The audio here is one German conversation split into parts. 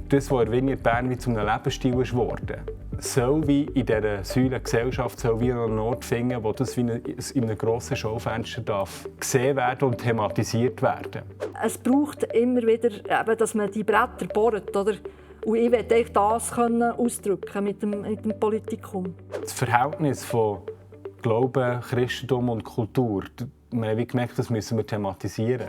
das, was in Bern wie zu einem Lebensstil ist geworden, soll wie in dieser Säule Gesellschaft soll wie einen Ort finden, wo das wie in einem grossen Schaufenster darf gesehen werden und thematisiert werden. Es braucht immer wieder, eben, dass man die Bretter bohrt, oder? Und ich möchte das ausdrücken mit dem Politikum. Das Verhältnis von Glauben, Christentum und Kultur, wir haben gemerkt, das müssen wir thematisieren.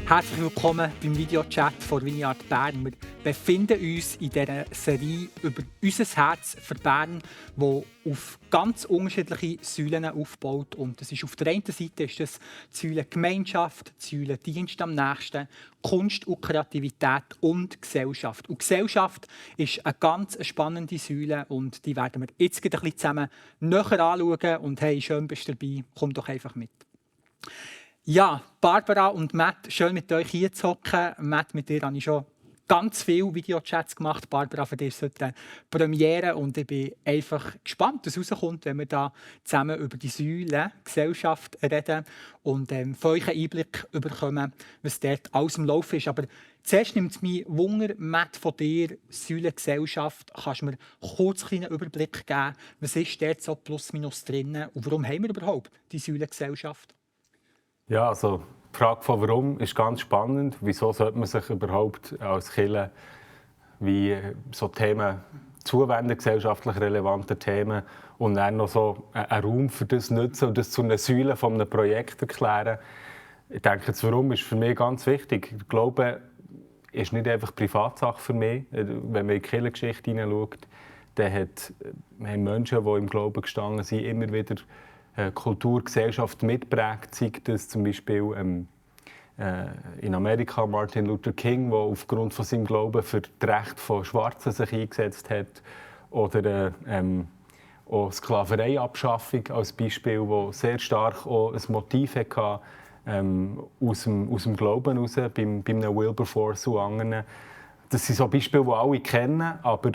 Herzlich willkommen beim Videochat von Vineyard Bern. Wir befinden uns in dieser Serie über unser Herz für Bern, das auf ganz unterschiedliche Säulen aufbaut. Und das ist auf der einen Seite ist das die Säule Gemeinschaft, die Säule Dienst am Nächsten, Kunst und Kreativität und Gesellschaft. Und Gesellschaft ist eine ganz spannende Säule und die werden wir jetzt ein bisschen zusammen näher anschauen. Und hey, schön bist du dabei, komm doch einfach mit. Ja, Barbara und Matt, schön mit euch hier zu hocken. Matt, mit dir habe ich schon ganz viele Videochats gemacht. Barbara, für dich ist heute eine Premiere und ich bin einfach gespannt, was rauskommt, wenn wir da zusammen über die Säule Gesellschaft reden und von euch einen Einblick bekommen, was dort alles im Laufen ist. Aber zuerst nimmt es mich Wunder, Matt, von dir, Säule Gesellschaft. Kannst du mir kurz einen kleinen Überblick geben, was ist dort so plus minus drin und warum haben wir überhaupt die Säule Gesellschaft? Ja, also die Frage von warum ist ganz spannend. Wieso sollte man sich überhaupt als Kirche wie so Themen zuwenden, gesellschaftlich relevante Themen, und dann noch so einen Raum für das nutzen und das zu einer Säule von einem Projekt erklären. Ich denke, das Warum ist für mich ganz wichtig. Ich glaube, ist nicht einfach Privatsache für mich. Wenn man in die Kirchengeschichte hineinschaut, dann haben Menschen, die im Glauben gestanden sind, immer wieder Kultur, Gesellschaft mitprägt, sei das zum Beispiel in Amerika Martin Luther King, der aufgrund von seinem Glauben für die Rechte von Schwarzen sich eingesetzt hat, oder auch Sklavereiabschaffung als Beispiel, wo sehr stark auch ein Motiv hatte, aus dem Glauben heraus, bei einem Wilberforce und anderen. Das sind so Beispiele, die alle kennen, aber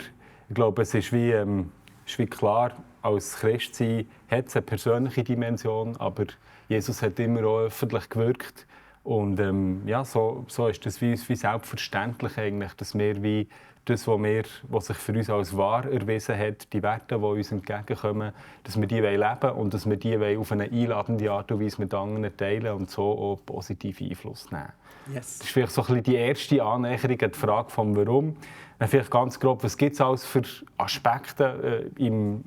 ich glaube, es ist wie klar, als Christsein hat es eine persönliche Dimension, aber Jesus hat immer auch öffentlich gewirkt. Und ja, so ist das wie selbstverständlich eigentlich, dass wir wie das, was sich für uns als wahr erwiesen hat, die Werte, die uns entgegenkommen, dass wir die leben wollen und dass wir die auf eine einladende Art und Weise mit anderen teilen und so auch positiven Einfluss nehmen. Yes. Das ist vielleicht so ein bisschen die erste Annäherung an die Frage vom Warum. Vielleicht ganz grob, was gibt es alles für Aspekte in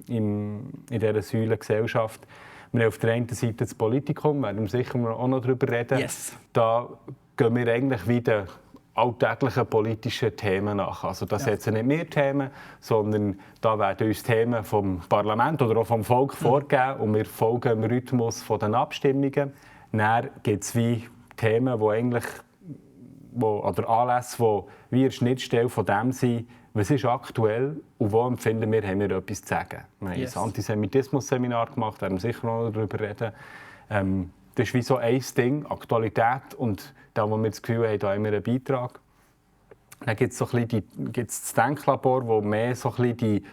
dieser Säule Gesellschaft? Wir haben auf der einen Seite das Politikum, werden wir sicher auch noch darüber reden. Yes. Da gehen wir eigentlich wieder alltäglichen politischen Themen nach. Also da setzen nicht wir Themen, sondern da werden uns Themen vom Parlament oder auch vom Volk vorgegeben und wir folgen dem Rhythmus der Abstimmungen. Dann gibt es wie Themen, oder Anlässe, die wie eine Schnittstelle von dem sind, was ist aktuell und wo empfinden wir, haben wir etwas zu sagen. Wir haben ein Antisemitismus-Seminar gemacht, werden wir sicher noch darüber reden. Das ist wie so ein Ding, Aktualität, und da, wo wir das Gefühl haben, da haben wir einen Beitrag. Dann gibt es so das Denklabor, wo mehr so ein bisschen die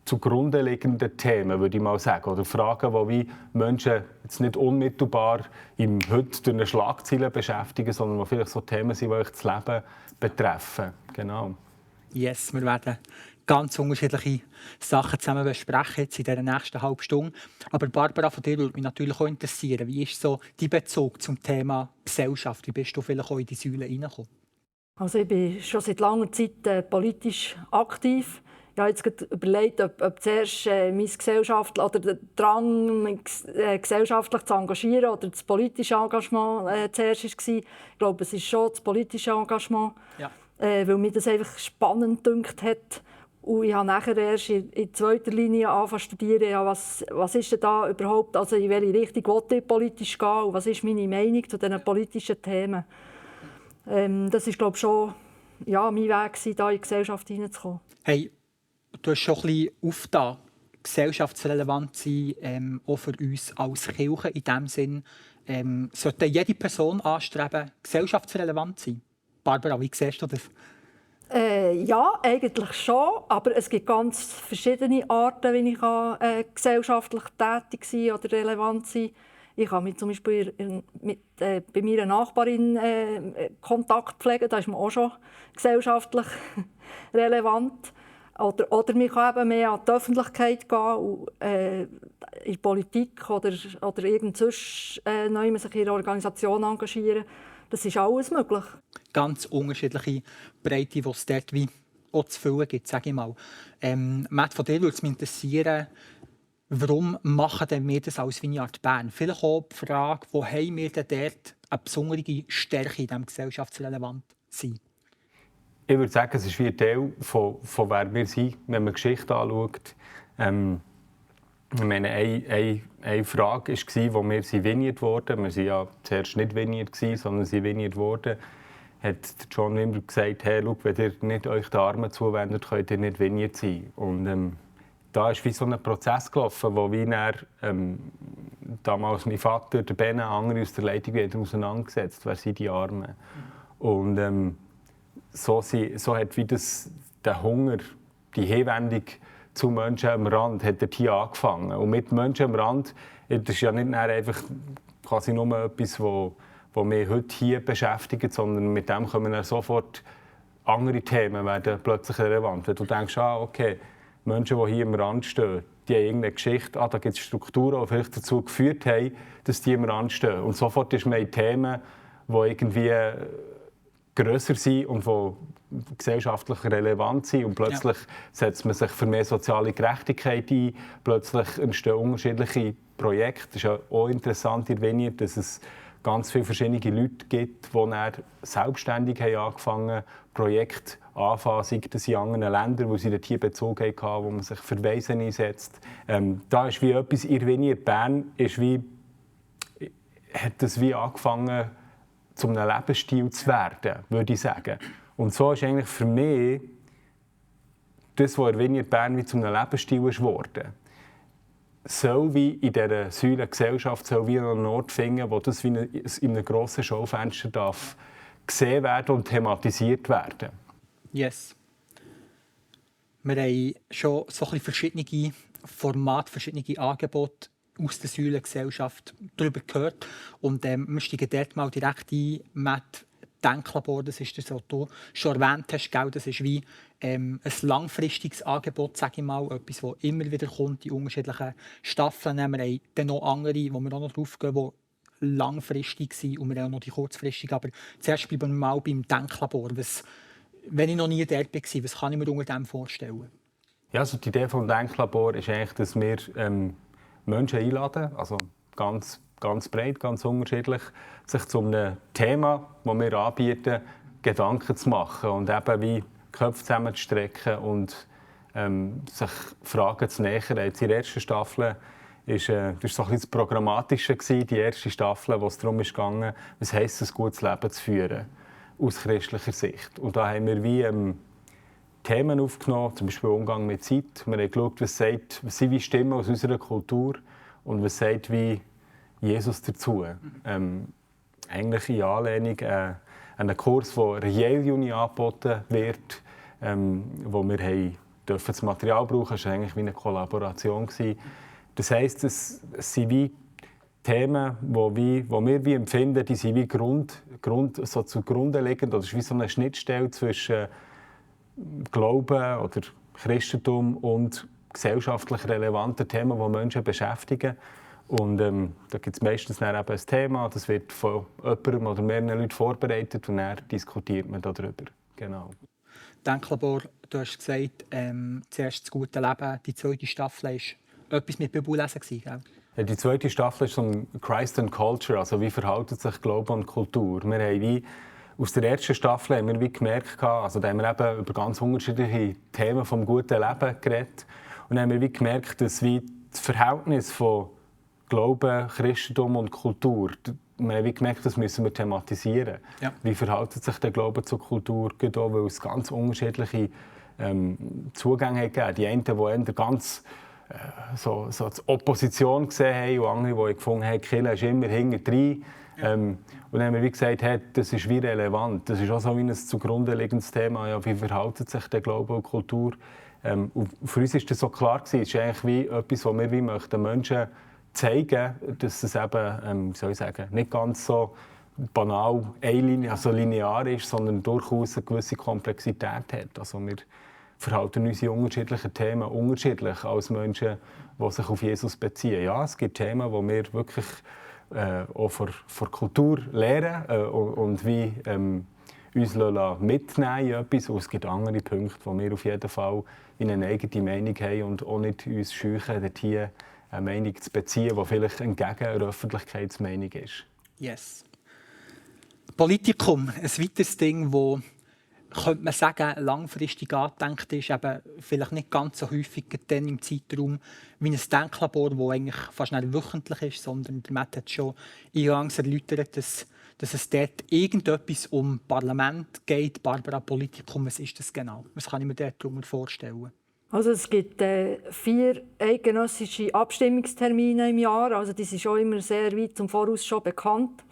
zugrunde liegenden Themen, würde ich mal sagen, oder Fragen, die wie Menschen jetzt nicht unmittelbar im Heute durch eine Schlagzeile beschäftigen, sondern die vielleicht so Themen sind, die euch das Leben betreffen. Genau. Yes, wir werden ganz unterschiedliche Sachen zusammen besprechen jetzt in dieser nächsten halben Stunde. Aber Barbara, von dir würde mich natürlich auch interessieren, wie ist so dein Bezug zum Thema Gesellschaft? Wie bist du vielleicht auch in die Säule hineingekommen? Also ich bin schon seit langer Zeit politisch aktiv. Ich habe jetzt überlegt, ob zuerst meine Gesellschaft oder der Drang, mich gesellschaftlich zu engagieren oder das politische Engagement zuerst war. Ich glaube, es ist schon das politische Engagement, Ja. Weil mir das einfach spannend gedünkt hat. Und ich habe nachher erst in zweiter Linie angefangen zu studieren, ja, was ist denn da überhaupt, also in welche Richtung will ich politisch gehen und was ist meine Meinung zu diesen politischen Themen. Das war, glaube ich, schon mein Weg, da in die Gesellschaft hineinzukommen. Hey, du hast schon ein bisschen aufgetan, gesellschaftsrelevant sein, auch für uns als Kirche in dem Sinn. Sollte jede Person anstreben, gesellschaftsrelevant sein? Barbara, wie siehst du das? Ja, eigentlich schon, aber es gibt ganz verschiedene Arten, wie ich gesellschaftlich tätig sein oder relevant sein kann. Ich kann mich zum Beispiel bei meiner Nachbarin Kontakt pflegen, da ist man auch schon gesellschaftlich relevant. Oder man kann eben mehr an die Öffentlichkeit gehen und in die Politik oder irgend sonst sich in einer Organisation engagieren. Das ist alles möglich. Ganz unterschiedliche Breite, die es dort wie auch zu füllen gibt, sage ich mal. Matt, von dir würde es mich interessieren, warum machen wir das als Vineyard Bern? Vielleicht auch die Frage, wo haben wir denn dort eine besondere Stärke in diesem gesellschaftsrelevant sein? Ich würde sagen, es ist wie ein Teil von wer wir sind, wenn man die Geschichte anschaut. Ich meine, eine Frage war, wo wir Vineyard wurden. Wir waren ja zuerst nicht Vineyard, sondern sind Vineyard wurden. Hat John Wimber gesagt, hey, schau, wenn ihr nicht euch den Armen zuwendet, könnt ihr nicht Vineyard sein. Und da ist wie so ein Prozess gelaufen, wo wie damals mein Vater, der Ben, andere aus der Leitung wieder auseinandergesetzt, wer sind die Armen. Und so hat wie der Hunger, die Hinwendung zu Menschen am Rand, hat hier angefangen. Und mit Menschen am Rand, das ist ja nicht einfach quasi nur etwas, was mich heute hier beschäftigt, sondern mit dem kommen dann sofort andere Themen werden plötzlich relevant. Wenn du denkst, okay, Menschen, die hier am Rand stehen, die haben irgendeine Geschichte, da gibt es Strukturen, die vielleicht dazu geführt haben, dass die am Rand stehen. Und sofort ist man in Themen, die irgendwie grösser sind und die gesellschaftlich relevant sind. Und plötzlich setzt man sich für mehr soziale Gerechtigkeit ein. Plötzlich entstehen unterschiedliche Projekte. Es ist ja auch interessant in Vineyard, dass es ganz viele verschiedene Leute gibt, die dann selbstständig angefangen haben, Projekte anfangen, sei das in anderen Ländern, wo sie dort hier Bezug hatten, wo man sich für Waisen einsetzt. Da ist wie etwas in Vineyard Bern, hat das wie angefangen, zu einem Lebensstil zu werden, würde ich sagen. Und so ist eigentlich für mich das, was in Vineyard Bern wie zu einem Lebensstil ist geworden, soll wie in dieser Säule Gesellschaft wie einen Ort finden, wo das wie in einem grossen Schaufenster darf gesehen werden und thematisiert werden. Yes. Wir haben schon so ein verschiedene Formate, verschiedene Angebote aus der Säulengesellschaft darüber gehört. Und wir steigen dort mal direkt ein mit Denklabor. Das ist das, was du schon erwähnt hast. Gell? Das ist wie ein langfristiges Angebot, sage ich mal. Etwas, das immer wieder kommt in unterschiedlichen Staffeln. Wir haben dann noch andere, wo wir auch noch drauf gehen, die langfristig sind. Und wir haben auch noch die kurzfristigen. Aber zuerst bleiben wir mal beim Denklabor. Wenn ich noch nie dort war, was kann ich mir unter dem vorstellen? Ja, also die Idee des Denklabor ist eigentlich, dass wir Menschen einladen, also ganz breit, ganz unterschiedlich, sich zu einem Thema, das wir anbieten, Gedanken zu machen und eben wie die Köpfe zusammenzustrecken und sich Fragen zu nähern. Jetzt in der ersten Staffel das war so ein bisschen das Programmatische, die erste Staffel, wo es darum ging, was heisst es, ein gutes Leben zu führen, aus christlicher Sicht. Und da haben wir wie Themen aufgenommen, zum Beispiel Umgang mit Zeit. Wir haben geschaut, was sind wie Stimmen aus unserer Kultur und was sagt wie Jesus dazu. Eigentlich in Anlehnung an einen Kurs, der der Yale Uni angeboten wird, wo wir das Material brauchen. Es war eigentlich wie eine Kollaboration. Das heisst, es sind wie Themen, die wir wie empfinden, die sind wie so zugrunde liegend. Das ist wie so eine Schnittstelle zwischen Glauben oder Christentum und gesellschaftlich relevanten Themen, die Menschen beschäftigen. Und da gibt es meistens dann eben ein Thema, das wird von jemandem oder mehreren Leuten vorbereitet und dann diskutiert man darüber. Genau. Denklabor, du hast gesagt, zuerst das gute Leben, die zweite Staffel war etwas mit Bibellesen, gell? Ja, die zweite Staffel ist so ein Christ and Culture, also wie verhalten sich Glaube und Kultur. Wir haben wie aus der ersten Staffel haben wir wie gemerkt, also da haben wir eben über ganz unterschiedliche Themen vom guten Leben geredet und haben wir wie gemerkt, dass wie das Verhältnis von Glauben, Christentum und Kultur, wir haben wie gemerkt, das müssen wir thematisieren. Ja. Wie verhält sich der Glaube zur Kultur, auch weil es ganz unterschiedliche Zugänge gibt. Die einen, die ganz so die Opposition gesehen haben und andere, die gefunden haben, Kirche ist immer hinterrein. Und dann haben wir wie gesagt, hey, das ist wie relevant. Das ist auch so wie ein zugrunde liegendes Thema. Ja, wie verhält sich der Glaube und Kultur? Und für uns war das so klar gewesen. Es ist eigentlich wie etwas, was wir wie möchten Menschen zeigen, dass es eben, wie soll ich sagen, nicht ganz so banal also linear ist, sondern durchaus eine gewisse Komplexität hat. Also wir verhalten uns in unterschiedlichen Themen unterschiedlich als Menschen, die sich auf Jesus beziehen. Ja, es gibt Themen, die wir wirklich auch von Kultur lernen und wie uns mitnehmen in etwas. Und es gibt andere Punkte, wo wir auf jeden Fall eine eigene Meinung haben und auch nicht uns scheuchen, dort hier eine Meinung zu beziehen, die vielleicht entgegen der Öffentlichkeitsmeinung ist. Yes. Politikum, ein weiteres Ding, das, könnte man sagen, langfristig angedenkt ist, eben vielleicht nicht ganz so häufig dann im Zeitraum wie ein Denklabor, das eigentlich fast nicht wöchentlich ist, sondern der Matt hat schon eingangs erläutert, dass es dort irgendetwas um Parlament geht. Barbara, Politikum, was ist das genau? Was kann ich mir dort darunter vorstellen? Also es gibt 4 eidgenössische Abstimmungstermine im Jahr, also die sind schon immer sehr weit zum Voraus schon bekannt.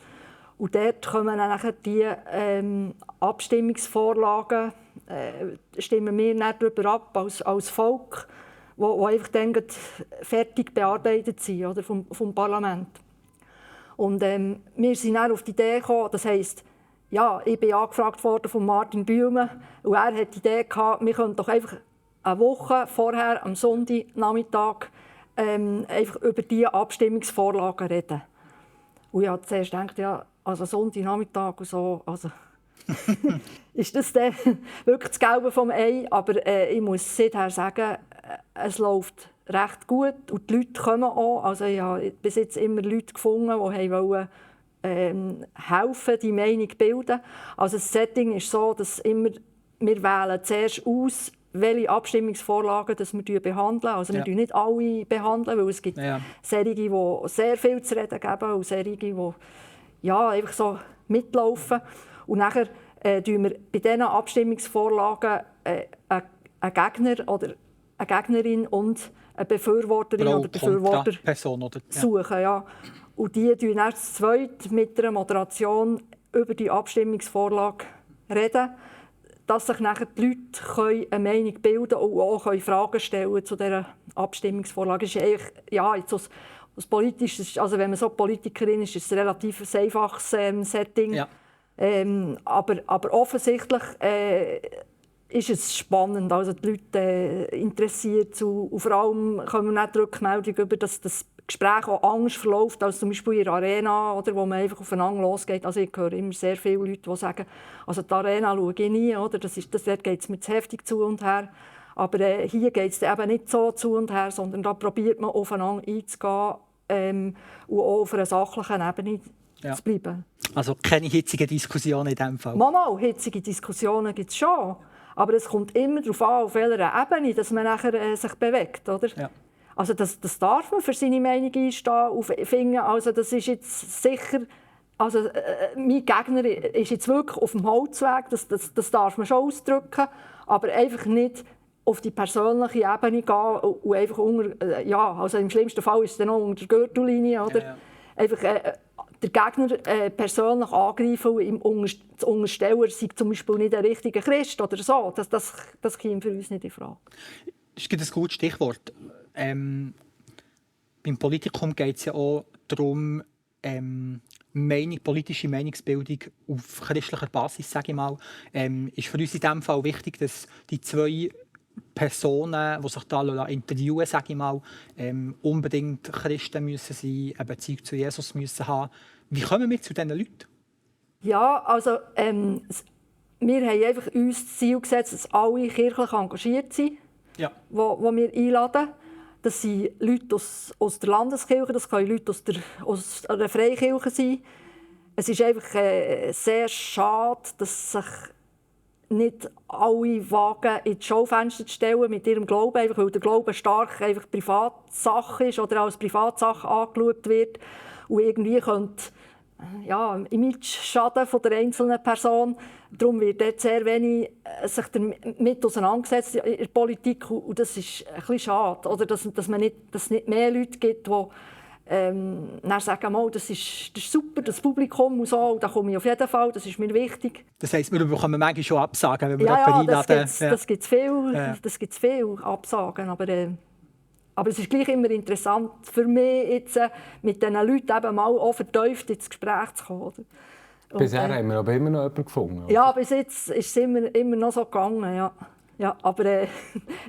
Und dort kommen dann die Abstimmungsvorlagen, stimmen wir dann darüber ab als Volk, die einfach dann fertig bearbeitet sind oder, vom Parlament. Und wir sind dann auf die Idee gekommen, das heisst, ja, ich bin angefragt worden von Martin Bühlmann und er hat die Idee gehabt, wir könnten doch einfach eine Woche vorher, am Sonntagnachmittag, einfach über diese Abstimmungsvorlagen reden. Und ich habe zuerst gedacht, ja, also Sonntagnachmittag und so, also ist das dann wirklich das Gelbe vom Ei? Aber ich muss seither sagen, es läuft recht gut und die Leute kommen auch. Also ich habe bis jetzt immer Leute gefunden, die wollen, helfen, die Meinung zu bilden. Also das Setting ist so, dass wir wählen zuerst aus, welche Abstimmungsvorlagen das wir behandeln. Also wir nicht alle behandeln, weil es gibt solche, die sehr viel zu reden geben und solche, die einfach so mitlaufen. Und nachher tun wir bei diesen Abstimmungsvorlagen einen Gegner oder eine Gegnerin und eine Befürworterin oder Befürworter suchen. Ja. Und die reden erst zu zweit mit einer Moderation über die Abstimmungsvorlage reden, dass sich nachher die Leute eine Meinung bilden können und auch Fragen stellen zu dieser Abstimmungsvorlage. Das ist eigentlich, ja, jetzt aus politisch, also wenn man so Politikerin ist, ist es ein relativ einfaches Setting. Ja. Aber offensichtlich ist es spannend. Also die Leute interessiert und vor allem kommen wir nicht Rückmeldung über, dass das Gespräch auch anders verläuft als zum Beispiel in der Arena, oder, wo man einfach aufeinander losgeht. Also ich höre immer sehr viele Leute, die sagen, also die Arena schaue ich nie, oder? Dort geht es mir zu heftig zu und her. Aber hier geht es eben nicht so zu und her, sondern da probiert man aufeinander einzugehen und auch auf einer sachlichen Ebene zu bleiben. Also keine hitzigen Diskussionen in diesem Fall? Mal, hitzige Diskussionen gibt es schon. Aber es kommt immer darauf an, auf welcher Ebene dass man nachher, sich bewegt. Oder? Ja. Also das darf man für seine Meinung einstehen und finden. Also das ist jetzt sicher, also mein Gegner ist jetzt wirklich auf dem Holzweg, das darf man schon ausdrücken, aber einfach nicht auf die persönliche Ebene gehen und einfach also im schlimmsten Fall ist es dann noch unter der Gürtellinie, oder? Ja. Einfach den Gegner persönlich angreifen und ihm zu unterstellen, er sei zum Beispiel nicht ein richtiger Christ oder so. Das kommt für uns nicht in Frage. Das ist ein gutes Stichwort. Beim Politikum geht es ja auch darum, politische Meinungsbildung auf christlicher Basis, sage ich mal, ist für uns in diesem Fall wichtig, dass die 2 Personen, die sich da interviewen, sage ich mal, unbedingt Christen müssen sein, eine Beziehung zu Jesus müssen haben. Wie kommen wir zu diesen Leuten? Ja, also wir haben einfach uns das Ziel gesetzt, dass alle kirchlich engagiert sind, die wir einladen. Das sind Leute aus der Landeskirche, das können Leute aus der Freikirche sein. Es ist einfach sehr schade, dass sich nicht alle wagen, in die Schaufenster zu stellen mit ihrem Glauben, einfach weil der Glaube stark einfach Privatsache ist oder als Privatsache angeschaut wird. Und irgendwie könnte Image-Schaden von der einzelnen Person. Darum wird dort sehr wenig sich damit auseinandergesetzt in der Politik. Und das ist ein bisschen schade, oder? Dass es nicht mehr Leute gibt, die dann sagen, das ist super, das Publikum und so, und da komme ich auf jeden Fall, das ist mir wichtig. Das heisst, wir bekommen manchmal schon Absagen, wenn wir jemanden einladen. Das gibt es viel Absagen, aber es ist gleich immer interessant für mich, jetzt, mit diesen Leuten eben mal auch vertieft ins Gespräch zu kommen. Oder? Bisher haben wir aber immer noch jemanden gefunden. Oder? Ja, bis jetzt ist es immer noch so gegangen, ja. Ja, aber es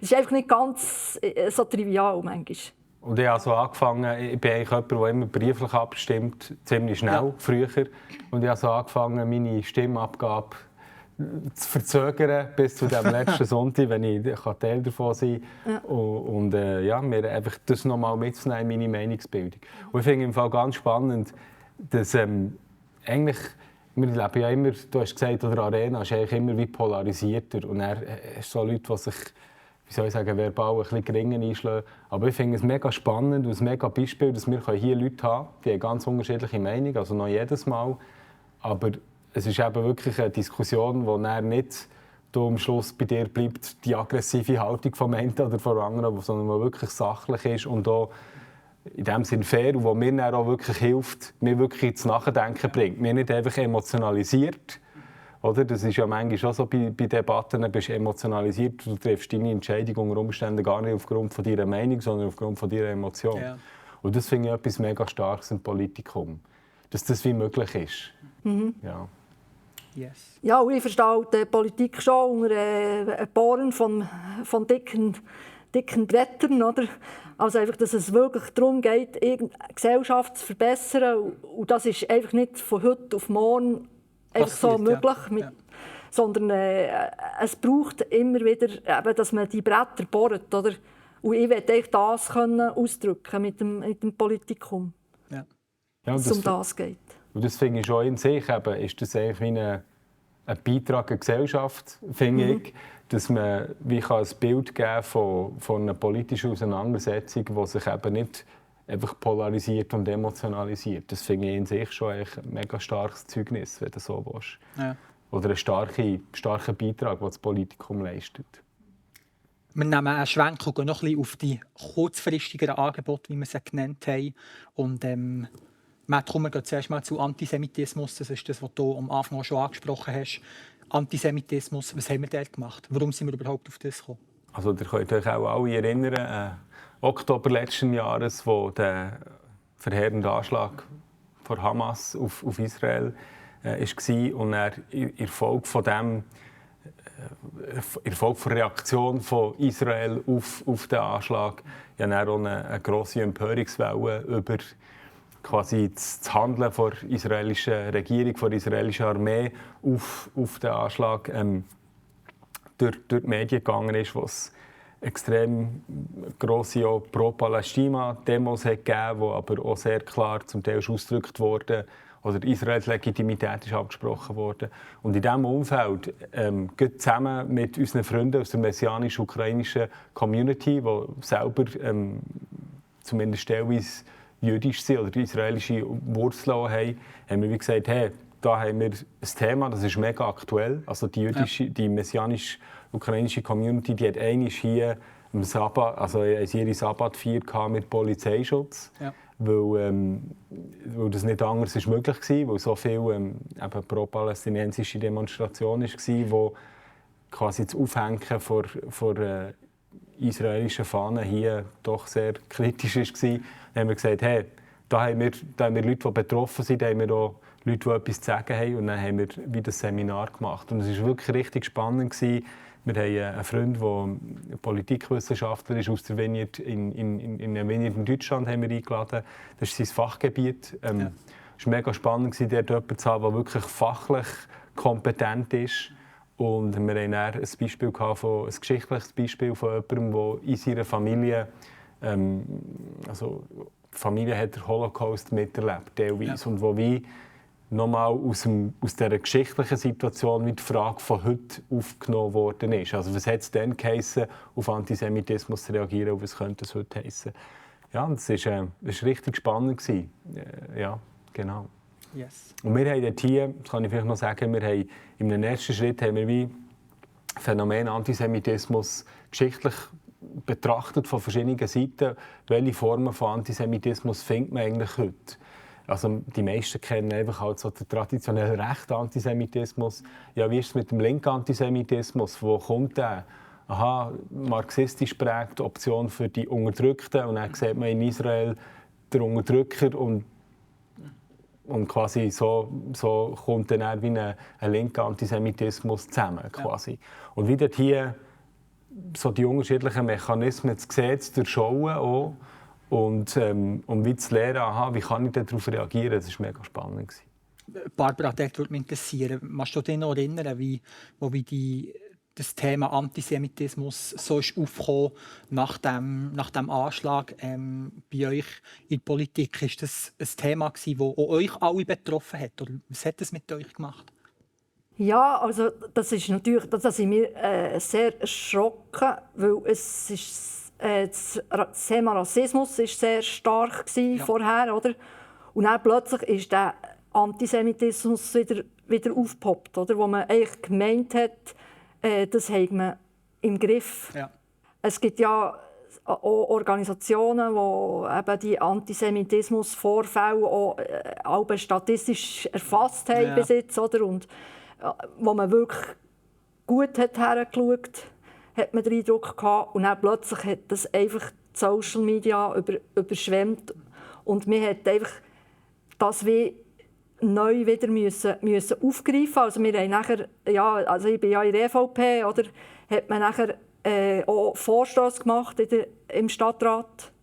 ist einfach nicht ganz so trivial manchmal. Und ich habe so angefangen, ich bin eigentlich jemand, der immer brieflich abstimmt, ziemlich schnell, früher. Und ich habe so angefangen, meine Stimmabgabe zu verzögern bis zu dem letzten Sonntag, wenn ich Teil davon sein kann. Und mir einfach das nochmal mitzunehmen in meine Meinungsbildung. Und ich finde im Fall ganz spannend, dass eigentlich, wir leben ja immer, du hast gesagt, oder Arena ist eigentlich immer wie polarisierter. Und dann hast du so Leute, die sich, wie soll ich sagen, verbal ein bisschen geringer einschlagen. Aber ich finde es mega spannend und ein mega Beispiel, dass wir hier Leute haben, die haben ganz unterschiedliche Meinungen, also noch jedes Mal. Aber es ist eben wirklich eine Diskussion, wo dann nicht am Schluss bei dir bleibt die aggressive Haltung vom einen oder vom anderen, sondern die wirklich sachlich ist und auch in dem Sinne fair und wo mir dann auch wirklich hilft, mir wirklich ins Nachdenken bringt. Mir nicht einfach emotionalisiert. Oder? Das ist ja manchmal auch so bei Debatten, du bist emotionalisiert, du triffst deine Entscheidung unter Umständen gar nicht aufgrund von deiner Meinung, sondern aufgrund von deiner Emotion. Ja. Und das finde ich etwas mega Starkes im Politikum, dass das wie möglich ist. Mhm. Ja. Yes. Ja, und ich verstehe die Politik schon unter Bohren von dicken Brettern. Oder? Also einfach, dass es wirklich darum geht, die Gesellschaft zu verbessern. Und das ist einfach nicht von heute auf morgen einfach so möglich. Ja. Sondern es braucht immer wieder, eben, dass man die Bretter bohrt. Oder? Und ich möchte das ausdrücken mit dem Politikum, ja, dass es um das geht. Und das finde ich schon in sich, eben, ist das eigentlich wie ein Beitrag an die Gesellschaft, finde ich, dass man wie ein Bild geben kann von einer politischen Auseinandersetzung, die sich eben nicht einfach polarisiert und emotionalisiert. Das finde ich in sich schon ein mega starkes Zeugnis, wenn du so willst. Ja. Oder ein starker Beitrag, den das Politikum leistet. Wir nehmen einen Schwenk und gehen noch ein bisschen auf die kurzfristigeren Angebote, wie wir sie genannt haben. Und Matt, komm, wir gehen zuerst mal zu Antisemitismus. Das ist das, was du am Anfang auch schon angesprochen hast. Antisemitismus, was haben wir dort gemacht? Warum sind wir überhaupt auf das gekommen? Also, ihr könnt euch auch alle erinnern, Oktober letzten Jahres, wo der verheerende Anschlag von Hamas auf Israel war und er in Folge von dem, in Folge der Reaktion von Israel auf den Anschlag, ja dann auch eine grosse Empörungswelle über quasi das Handeln der israelischen Regierung, der israelischen Armee auf den Anschlag durch die Medien gegangen ist, wo es extrem grosse Pro-Palästina-Demos gegeben, die aber auch sehr klar zum Teil ausgedrückt wurden oder Israels Legitimität ist abgesprochen worden. Und in diesem Umfeld, zusammen mit unseren Freunden aus der messianisch-ukrainischen Community, die selber zumindest teilweise jüdisch sind oder israelische Wurzeln haben, haben wir gesagt, hey, da haben wir ein Thema, das ist mega aktuell. Also die messianisch-ukrainische Community, die hat einmal hier am Sabbat, also ihre Sabbatfeier mit Polizeischutz, weil das nicht anders ist möglich war, weil so viel pro-palästinensische Demonstration war, wo quasi das Aufhängen vor israelischen Fahnen hier doch sehr kritisch war. Dann haben wir gesagt, hey, da haben wir Leute, die betroffen sind, da haben wir auch Leute, die etwas zu sagen haben. Und dann haben wir wieder ein Seminar gemacht. Und es war wirklich richtig spannend. Wir haben einen Freund, der Politikwissenschaftler ist, aus der Vineyard in Vineyard in Deutschland haben wir eingeladen. Das ist sein Fachgebiet. Es war mega spannend, dort jemanden zu haben, der wirklich fachlich kompetent ist. Und wir hatten ein geschichtliches Beispiel von jemandem, der in seiner Familie, also die Familie hat den Holocaust miterlebt, teilweise. Und wo wie nochmal aus dieser geschichtlichen Situation mit die Frage von heute aufgenommen worden ist. Also was hat es dann geheissen, auf Antisemitismus zu reagieren und was könnte es heute heissen? Ja, das war richtig spannend. Ja, genau. Yes. Und wir haben dort hier, das kann ich vielleicht noch sagen, wir haben in einem ersten Schritt haben wir wie Phänomen Antisemitismus geschichtlich betrachtet von verschiedenen Seiten. Welche Formen von Antisemitismus findet man eigentlich heute? Also die meisten kennen einfach halt so den traditionellen rechten Antisemitismus. Ja, wie ist es mit dem linken Antisemitismus? Wo kommt der? Aha, marxistisch prägt, Option für die Unterdrückten. Und dann sieht man in Israel den Unterdrücker und quasi so kommt dann auch wie ein linker Antisemitismus zusammen. Quasi. Ja. Und wie dort hier so die unterschiedlichen Mechanismen zu sehen, zu durchschauen auch, und wie zu lernen, aha, wie kann ich darauf reagieren, das war mega spannend. Barbara, das würde mich interessieren. Kannst du dich noch erinnern, wie das Thema Antisemitismus so ist aufgekommen nach dem Anschlag bei euch in der Politik? Ist das ein Thema gewesen, das auch euch alle betroffen hat? Oder was hat das mit euch gemacht? Ja, also das ist natürlich, das sind wir sehr erschrocken, weil es ist, das Thema Rassismus war sehr stark vorher, oder? Und dann plötzlich ist der Antisemitismus wieder aufgepoppt, oder? Wo man eigentlich gemeint hat, das hat man im Griff. Ja. Es gibt ja auch Organisationen, die eben die Antisemitismusvorfälle auch statistisch erfasst haben bis jetzt, oder? Und wo man wirklich gut hergeschaut hat, man den Eindruck gehabt. Und dann plötzlich hat das einfach die Social Media überschwemmt. Und wir mussten einfach das wie neu wieder müssen aufgreifen. Also wir haben nachher, ja, also ich bin ja in der EVP, oder, hat man nachher auch Vorstösse gemacht im Stadtrat.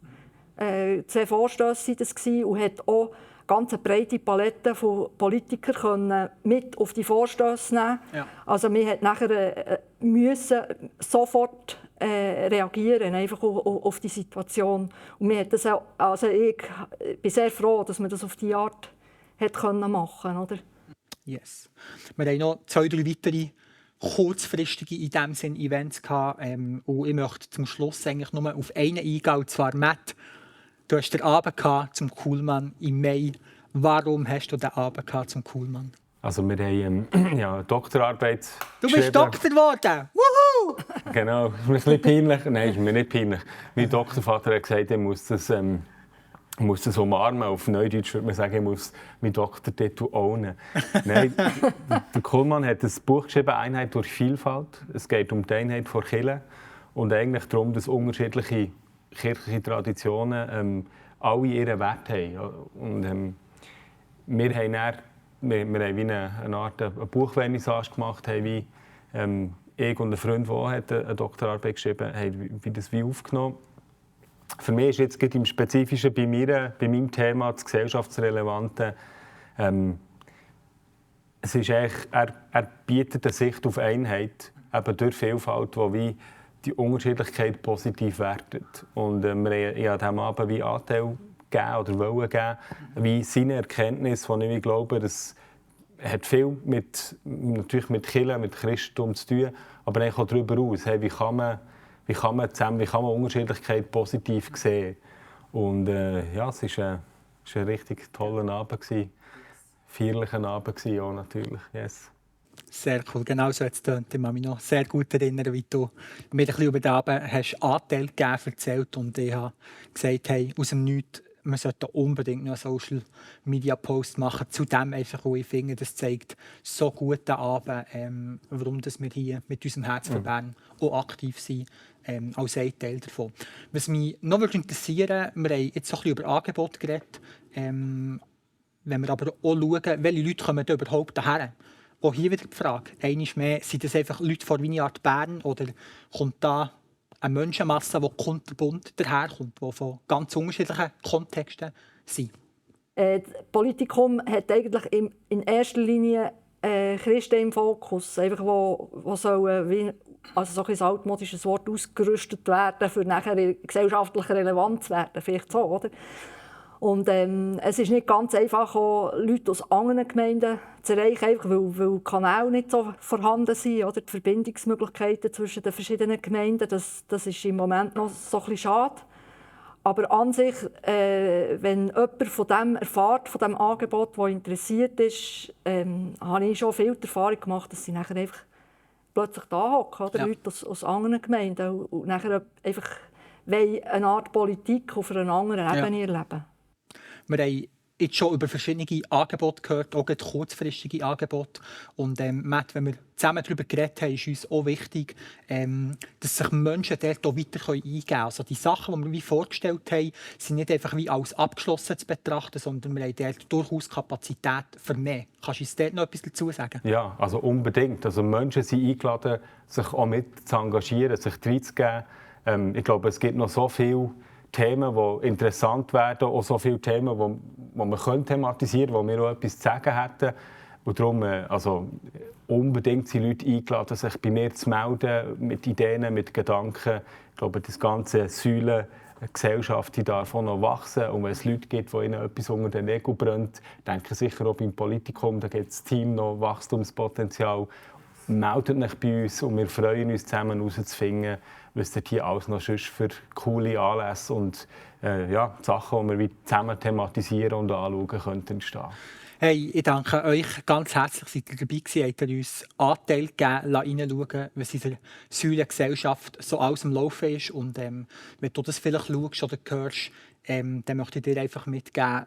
2 Vorstösse waren das und hat auch ganz eine breite Palette von Politikern mit auf die Vorstösse nehmen. Ja. Also wir mussten nachher sofort reagieren, einfach auf die Situation. Und wir hat das auch, also ich bin sehr froh, dass wir das auf diese Art machen konnten. Yes. Wir haben noch 2, 3 weitere kurzfristige in diesem Sinne Events gehabt. Und ich möchte zum Schluss eigentlich nur auf einen eingehen, und zwar Matt. Du hast den Abend zum Kuhlmann im Mai. Warum hast du den Abend zum Kuhlmann? Also wir haben eine Doktorarbeit Du bist Doktor geworden! Wuhu! Genau, das ist mir ein bisschen peinlich. Nein, ist mir nicht peinlich. Mein Doktorvater hat gesagt, er muss das umarmen. Auf Neudeutsch würde man sagen, ich muss meinen Doktortitel ownen. Nein, der Kuhlmann hat ein Buch geschrieben, «Einheit durch Vielfalt». Es geht um die Einheit der Kirche und eigentlich darum, dass unterschiedliche kirchliche Traditionen alle ihren Wert haben. Und, wir haben wie eine Art eine Buchvernissage gemacht, haben wie ich und ein Freund, der eine Doktorarbeit geschrieben hat, wie das wie aufgenommen. Für mich ist jetzt im Spezifischen bei meinem Thema das Gesellschaftsrelevante. Es ist er bietet eine Sicht auf Einheit, eben durch Vielfalt, die wie die Unterschiedlichkeit positiv wertet. Und wir haben diesem Abend wie Anteil gegeben oder wollen geben, wie seine Erkenntnis, von dem ich glaube, das hat viel natürlich mit Kirche, mit Christentum zu tun, aber auch darüber hinaus. Hey, wie kann man Unterschiedlichkeit positiv sehen? Und ja, es war ein richtig toller Abend. Feierlicher Abend auch natürlich. Yes. Sehr cool, genau so hat es getönt. Ich kann mich noch sehr gut erinnern, wie du mir ein bisschen über den Abend hast Anteil gegeben, erzählt und ich habe gesagt, hey, aus dem Nichts, man sollte unbedingt noch einen Social-Media-Post machen. Zudem einfach, wo ich finde, das zeigt so gut den Abend, warum wir hier mit unserem Herz für Bern auch aktiv sind, als ein Teil davon. Was mich noch interessieren würde, wir haben jetzt so ein bisschen über Angebote geredet, wenn wir aber auch schauen, welche Leute kommen da überhaupt daher. Auch hier wieder die Frage, einmal mehr, sind das einfach Leute von Vineyard Bern oder kommt da eine Menschenmasse, die kunterbunt daherkommt, die von ganz unterschiedlichen Kontexten sind? Das Politikum hat eigentlich in erster Linie Christen im Fokus, einfach wo sollen, also so ein altmodisches Wort, ausgerüstet werden, für nachher gesellschaftlich relevant zu werden, vielleicht so, oder? Und es ist nicht ganz einfach, auch Leute aus anderen Gemeinden zu erreichen, einfach weil die Kanäle nicht so vorhanden sind, oder die Verbindungsmöglichkeiten zwischen den verschiedenen Gemeinden. Das ist im Moment noch so ein bisschen schade. Aber an sich, wenn jemand von dem erfährt, von dem Angebot, das interessiert ist, habe ich schon viel Erfahrung gemacht, dass sie nachher einfach plötzlich da hocken, oder Leute aus anderen Gemeinden und nachher einfach eine Art Politik auf einer anderen Ebene erleben. Wir haben jetzt schon über verschiedene Angebote gehört, auch kurzfristige Angebote. Und Matt, wenn wir zusammen darüber geredet haben, ist uns auch wichtig, dass sich Menschen dort auch weiter eingeben können. Also die Sachen, die wir wie vorgestellt haben, sind nicht einfach wie als abgeschlossen zu betrachten, sondern wir haben dort durchaus Kapazität für mehr. Kannst du uns dort noch etwas dazu sagen? Ja, also unbedingt. Also Menschen sind eingeladen, sich auch mit zu engagieren, sich reinzugeben. Ich glaube, es gibt noch so viele Themen, die interessant werden, auch so viele Themen, die man thematisieren könnte, wo wir auch etwas zu sagen hätten. Und darum also unbedingt sind Leute eingeladen, sich bei mir zu melden, mit Ideen, mit Gedanken. Ich glaube, das ganze Säulen Gesellschaft die darf auch noch wachsen. Und wenn es Leute gibt, die ihnen etwas unter den Nägeln brennt, denke sicher auch beim Politikum, da gibt das Team noch Wachstumspotenzial. Meldet euch bei uns und wir freuen uns, zusammen herauszufinden, was dort hier alles noch sonst für coole Anlässe und Sachen, die wir zusammen thematisieren und anschauen könnten, entstehen. Hey, ich danke euch ganz herzlich, seid ihr dabei gewesen, habt ihr uns Anteil gegeben, reinschauen, was in der Säulengesellschaft so alles am Laufen ist. Und wenn du das vielleicht schaust oder hörst, dann möchte ich dir einfach mitgeben,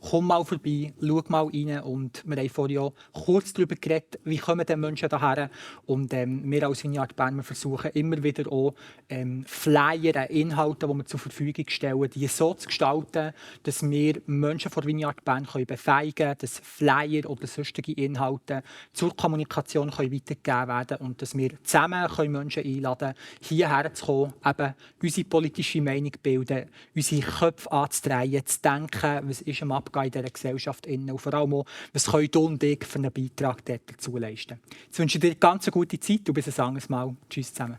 komm mal vorbei, schau mal rein. Und wir haben vorhin ja kurz darüber geredet, wie kommen die Menschen hierher. Und wir als Vineyard Bern versuchen immer wieder auch Flyer, Inhalte, die wir zur Verfügung stellen, die so zu gestalten, dass wir Menschen von Vineyard Bern befähigen können, dass Flyer oder sonstige Inhalte zur Kommunikation weitergegeben werden und dass wir zusammen Menschen einladen können, hierher zu kommen, eben unsere politische Meinung bilden, unsere Köpfe anzudrehen, zu denken, was ist am Abgehen in dieser Gesellschaft und vor allem auch, was können du und ich für einen Beitrag dazu leisten. Jetzt wünsche ich dir ganz eine gute Zeit und bis ein anderes Mal. Tschüss zusammen.